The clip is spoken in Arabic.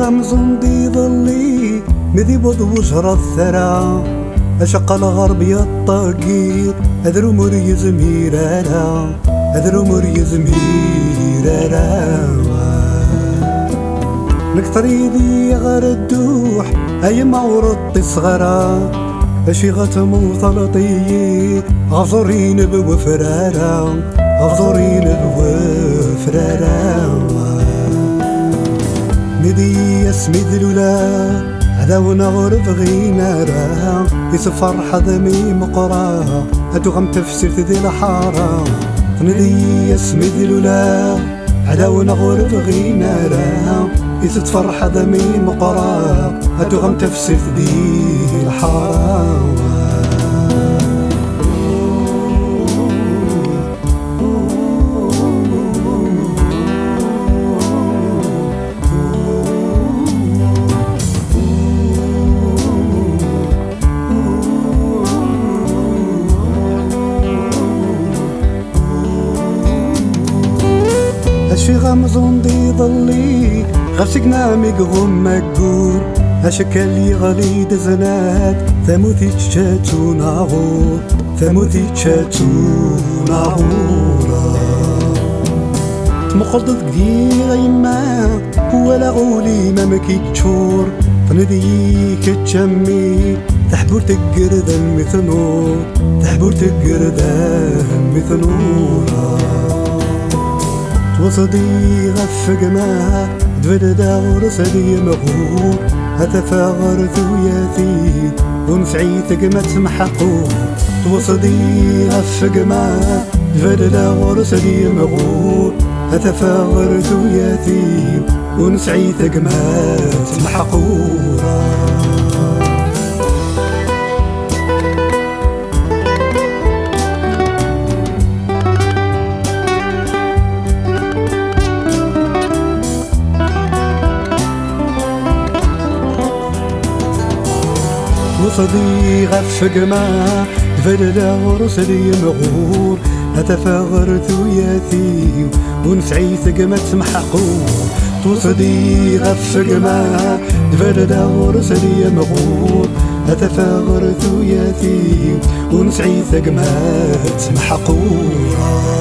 غمزون دي ظلي مذي وجر الثرى أشق الغرب يطاقير أذرو مري زميرانا أذرو مري زميرانا نكتر يدي غير الدوح أي مورط صغرى أشي غتمو ثلطي غفرين بوفرارا غفرين بوفرارا مدي اسمي ذلولا هذا ونغرب غينارا يسفر حضمي مقرا أدو غم تفسير ذي الحارة مدي اسمي ذلولا هذا ونغرب غينارا يسفر حضمي مقرا أدو غم تفسير ذي الحارة أشي غمزون دي ظلي غسقنا مقغم مقور أشكالي غلي دزنات ثموثي تشاتو ناغور ثموثي تشاتو ناغورا تمقضت قدي غيما ولا غولي ما مكي تشور فنديك تشمي تحبور تقرد المثنور تحبور تقرد المثنورا وصدي غفق ما دفددا ورسدي مغور أتفاغر ثوياتي ونسعي تقمت محقور وصدي غفق ما دفددا ورسدي مغور أتفاغر ثوياتي ونسعي تقمت محقورا وصدي غفق ما دفددا ورسدي مغور أتفاغر ثوياتي ونسعي ثقمت محقور توصدي غفق ما دفددا ورسدي مغور أتفاغر ثوياتي ونسعي ثقمت محقورا